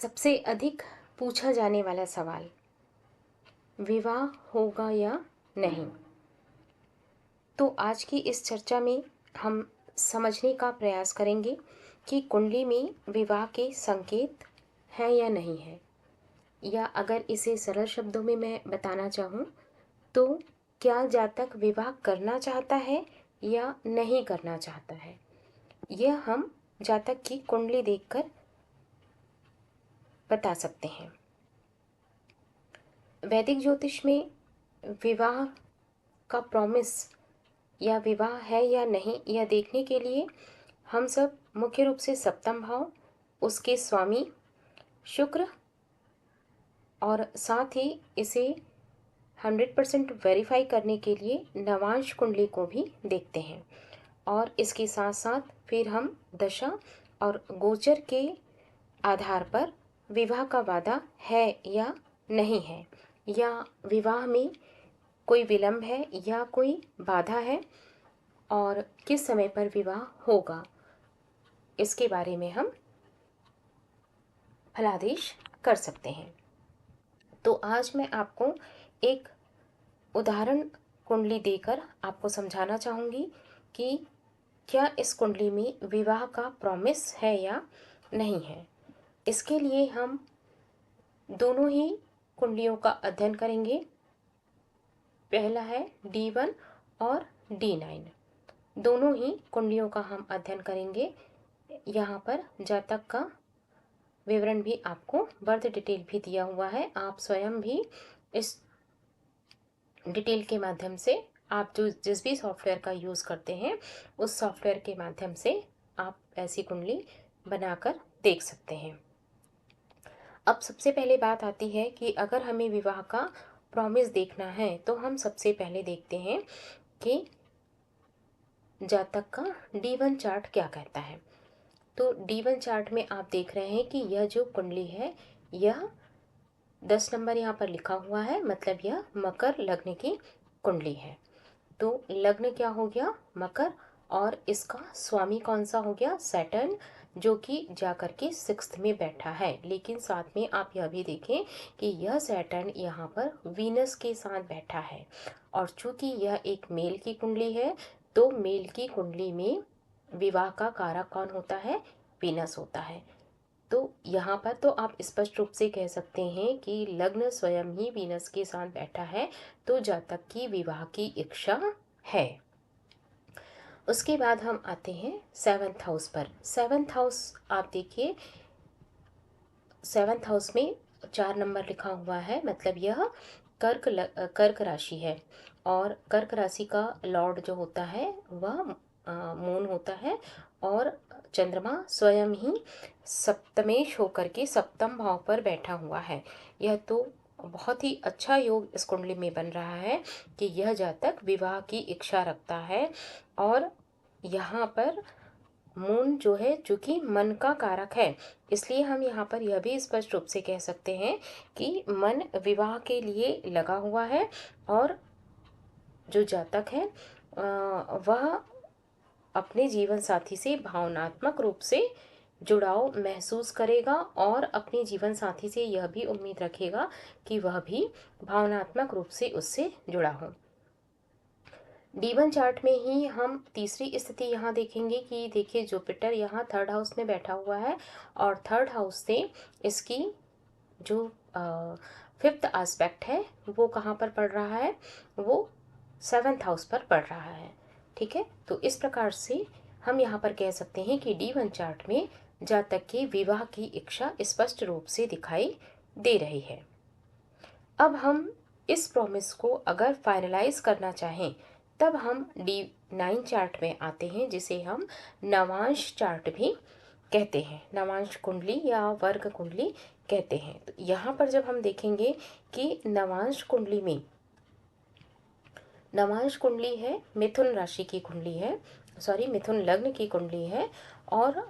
सबसे अधिक पूछा जाने वाला सवाल, विवाह होगा या नहीं। तो आज की इस चर्चा में हम समझने का प्रयास करेंगे कि कुंडली में विवाह के संकेत हैं या नहीं है, या अगर इसे सरल शब्दों में मैं बताना चाहूँ तो क्या जातक विवाह करना चाहता है या नहीं करना चाहता है, यह हम जातक की कुंडली देखकर बता सकते हैं। वैदिक ज्योतिष में विवाह का प्रॉमिस या विवाह है या नहीं यह देखने के लिए हम सब मुख्य रूप से सप्तम भाव, उसके स्वामी शुक्र और साथ ही इसे 100% वेरीफाई करने के लिए नवांश कुंडली को भी देखते हैं। और इसके साथ साथ फिर हम दशा और गोचर के आधार पर विवाह का वादा है या नहीं है, या विवाह में कोई विलंब है या कोई बाधा है और किस समय पर विवाह होगा, इसके बारे में हम फलादेश कर सकते हैं। तो आज मैं आपको एक उदाहरण कुंडली देकर आपको समझाना चाहूँगी कि क्या इस कुंडली में विवाह का प्रॉमिस है या नहीं है। इसके लिए हम दोनों ही कुंडलियों का अध्ययन करेंगे। पहला है D1 और D9, दोनों ही कुंडलियों का हम अध्ययन करेंगे। यहाँ पर जातक का विवरण भी आपको, बर्थ डिटेल भी दिया हुआ है। आप स्वयं भी इस डिटेल के माध्यम से, आप जो जिस भी सॉफ्टवेयर का यूज़ करते हैं उस सॉफ्टवेयर के माध्यम से आप ऐसी कुंडली बनाकर देख सकते हैं। अब सबसे पहले बात आती है कि अगर हमें विवाह का प्रॉमिस देखना है तो हम सबसे पहले देखते हैं कि जातक का D1 चार्ट क्या कहता है। तो D1 चार्ट में आप देख रहे हैं कि यह जो कुंडली है यह 10 नंबर यहाँ पर लिखा हुआ है, मतलब यह मकर लग्न की कुंडली है। तो लग्न क्या हो गया, मकर, और इसका स्वामी कौन सा हो गया, सैटर्न, जो कि जाकर के 6th में बैठा है। लेकिन साथ में आप यह भी देखें कि यह सैटर्न यहाँ पर वीनस के साथ बैठा है, और चूंकि यह एक मेल की कुंडली है तो मेल की कुंडली में विवाह का कारक कौन होता है, वीनस होता है। तो यहाँ पर तो आप स्पष्ट रूप से कह सकते हैं कि लग्न स्वयं ही वीनस के साथ बैठा है, तो जातक की विवाह की इच्छा है। उसके बाद हम आते हैं 7th हाउस पर। 7th हाउस आप देखिए, 7th हाउस में 4 नंबर लिखा हुआ है, मतलब यह कर्क राशि है, और कर्क राशि का लॉर्ड जो होता है वह मून होता है, और चंद्रमा स्वयं ही सप्तमेश होकर के सप्तम भाव पर बैठा हुआ है। यह तो बहुत ही अच्छा योग इस कुंडली में बन रहा है कि यह जातक विवाह की इच्छा रखता है। और यहाँ पर मून जो है, चूंकि मन का कारक है, इसलिए हम यहाँ पर यह भी स्पष्ट रूप से कह सकते हैं कि मन विवाह के लिए लगा हुआ है, और जो जातक है वह अपने जीवन साथी से भावनात्मक रूप से जुड़ाव महसूस करेगा, और अपने जीवन साथी से यह भी उम्मीद रखेगा कि वह भी भावनात्मक रूप से उससे जुड़ा हो। D1 चार्ट में ही हम तीसरी स्थिति यहाँ देखेंगे कि देखिए जुपिटर यहाँ 3rd हाउस में बैठा हुआ है, और 3rd हाउस से इसकी जो 5th एस्पेक्ट है वो कहाँ पर पड़ रहा है, वो 7th हाउस पर पड़ रहा है। ठीक है, तो इस प्रकार से हम यहाँ पर कह सकते हैं कि D1 चार्ट में जातक के विवाह की इच्छा स्पष्ट रूप से दिखाई दे रही है। अब हम इस प्रॉमिस को अगर फाइनलाइज करना चाहें तब हम D9 चार्ट में आते हैं, जिसे हम नवांश चार्ट भी कहते हैं, नवांश कुंडली या वर्ग कुंडली कहते हैं। तो यहाँ पर जब हम देखेंगे कि नवांश कुंडली में, नवांश कुंडली है मिथुन राशि की कुंडली है, सॉरी मिथुन लग्न की कुंडली है, और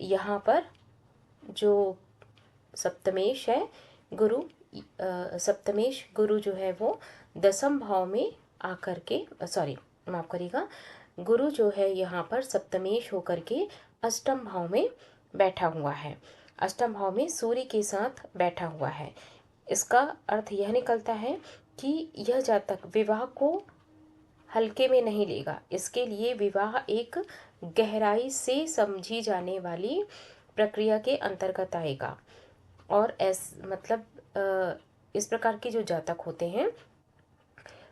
यहाँ पर जो सप्तमेश है गुरु, सप्तमेश गुरु जो है वो 10th भाव में आकर के, सॉरी माफ करिएगा, गुरु जो है यहाँ पर सप्तमेश होकर के 8th भाव में बैठा हुआ है। अष्टम भाव में सूर्य के साथ बैठा हुआ है। इसका अर्थ यह निकलता है कि यह जातक विवाह को हल्के में नहीं लेगा। इसके लिए विवाह एक गहराई से समझी जाने वाली प्रक्रिया के अंतर्गत आएगा। और इस प्रकार के जो जातक होते हैं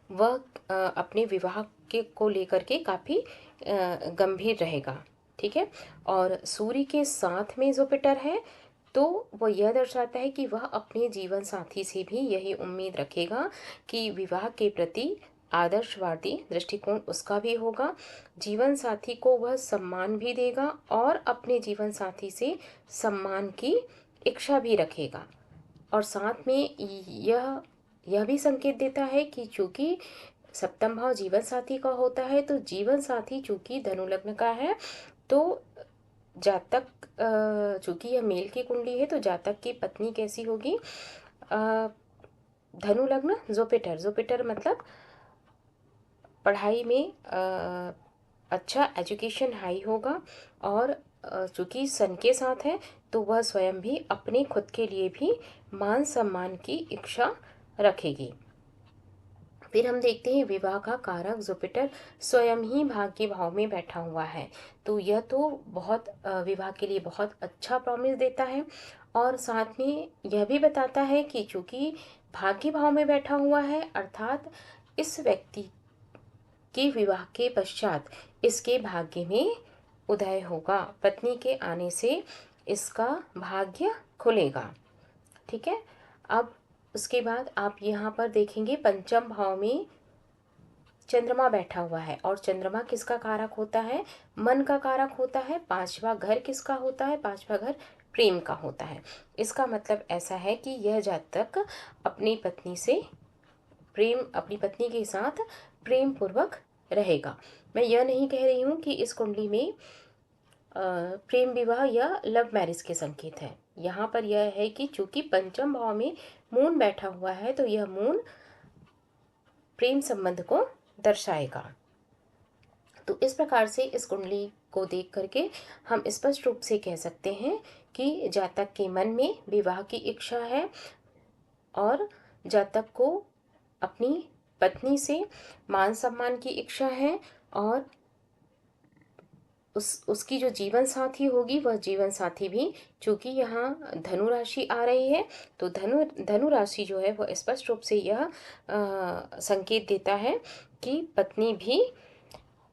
वह अपने विवाह के को लेकर के काफ़ी गंभीर रहेगा। ठीक है। और सूर्य के साथ में जुपिटर है तो वह यह दर्शाता है कि वह अपने जीवन साथी से भी यही उम्मीद रखेगा कि विवाह के प्रति आदर्शवादी दृष्टिकोण उसका भी होगा, जीवन साथी को वह सम्मान भी देगा और अपने जीवन साथी से सम्मान की इच्छा भी रखेगा। और साथ में यह भी संकेत देता है कि चूंकि सप्तम भाव जीवन साथी का होता है तो जीवन साथी चूंकि धनु लग्न का है तो जातक चूंकि यह मेल की कुंडली है तो जातक की पत्नी कैसी होगी, धनु लग्न जुपिटर। जुपिटर मतलब पढ़ाई में अच्छा एजुकेशन हाई होगा। और चूंकि सन के साथ है तो वह स्वयं भी अपने खुद के लिए भी मान सम्मान की इच्छा रखेगी। फिर हम देखते हैं विवाह का कारक जुपिटर स्वयं ही भाग्य भाव में बैठा हुआ है। तो यह तो बहुत विवाह के लिए बहुत अच्छा प्रॉमिस देता है। और साथ में यह भी बताता है कि चूंकि भाग्य भाव में बैठा हुआ है अर्थात इस व्यक्ति के विवाह के पश्चात इसके भाग्य में उदय होगा। पत्नी के आने से इसका भाग्य खुलेगा। ठीक है। अब उसके बाद आप यहाँ पर देखेंगे पंचम भाव में चंद्रमा बैठा हुआ है और चंद्रमा किसका कारक होता है, मन का कारक होता है। पांचवा घर किसका होता है, पांचवा घर प्रेम का होता है। इसका मतलब ऐसा है कि यह जातक अपनी पत्नी के साथ प्रेम पूर्वक रहेगा। मैं यह नहीं कह रही हूँ कि इस कुंडली में प्रेम विवाह या लव मैरिज के संकेत है। यहाँ पर यह है कि चूंकि पंचम भाव में मून बैठा हुआ है तो यह मून प्रेम संबंध को दर्शाएगा। तो इस प्रकार से इस कुंडली को देख करके हम स्पष्ट रूप से कह सकते हैं कि जातक के मन में विवाह की इच्छा है और जातक को अपनी पत्नी से मान सम्मान की इच्छा है। और उसकी जो जीवन साथी होगी वह जीवन साथी भी, चूंकि यहाँ धनु राशि आ रही है तो धनु राशि जो है वह स्पष्ट रूप से यह संकेत देता है कि पत्नी भी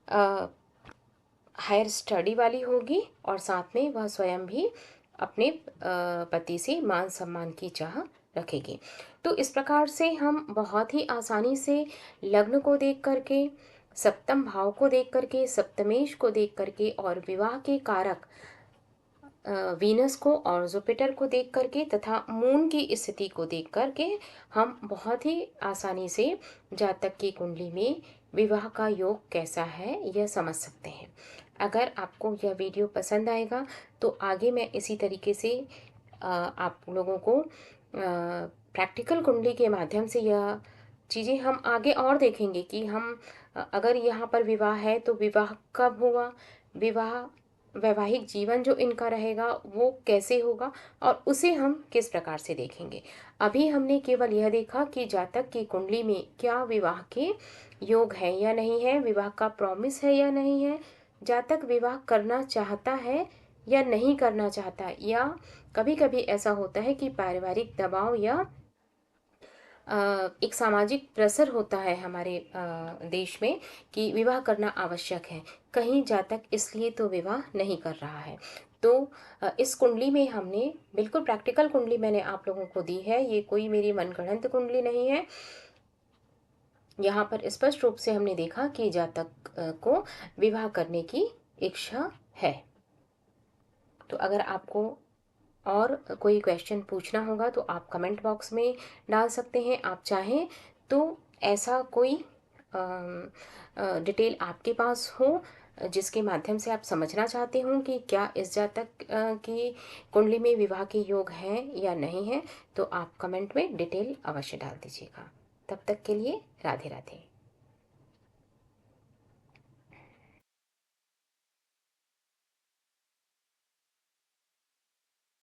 हायर स्टडी वाली होगी और साथ में वह स्वयं भी अपने पति से मान सम्मान की चाह रखेगी। तो इस प्रकार से हम बहुत ही आसानी से लग्न को देख करके, सप्तम भाव को देख करके, सप्तमेश को देख करके और विवाह के कारक वीनस को और जुपिटर को देख करके तथा मून की स्थिति को देख करके हम बहुत ही आसानी से जातक की कुंडली में विवाह का योग कैसा है यह समझ सकते हैं। अगर आपको यह वीडियो पसंद आएगा तो आगे मैं इसी तरीके से आप लोगों को प्रैक्टिकल कुंडली के माध्यम से यह चीज़ें हम आगे और देखेंगे कि हम अगर यहाँ पर विवाह है तो विवाह कब होगा, वैवाहिक जीवन जो इनका रहेगा वो कैसे होगा और उसे हम किस प्रकार से देखेंगे। अभी हमने केवल यह देखा कि जातक की कुंडली में क्या विवाह के योग है या नहीं है, विवाह का प्रॉमिस है या नहीं है, जातक विवाह करना चाहता है या नहीं करना चाहता, या कभी कभी ऐसा होता है कि पारिवारिक दबाव या एक सामाजिक प्रेशर होता है हमारे देश में कि विवाह करना आवश्यक है, कहीं जातक इसलिए तो विवाह नहीं कर रहा है। तो इस कुंडली में हमने बिल्कुल प्रैक्टिकल कुंडली मैंने आप लोगों को दी है, ये कोई मेरी मनगढ़ंत कुंडली नहीं है। यहाँ पर स्पष्ट रूप से हमने देखा कि जातक को विवाह करने की इच्छा है। तो अगर आपको और कोई क्वेश्चन पूछना होगा तो आप कमेंट बॉक्स में डाल सकते हैं। आप चाहें तो ऐसा कोई डिटेल आपके पास हो जिसके माध्यम से आप समझना चाहते हो कि क्या इस जातक की कुंडली में विवाह के योग हैं या नहीं है, तो आप कमेंट में डिटेल अवश्य डाल दीजिएगा। तब तक के लिए राधे राधे।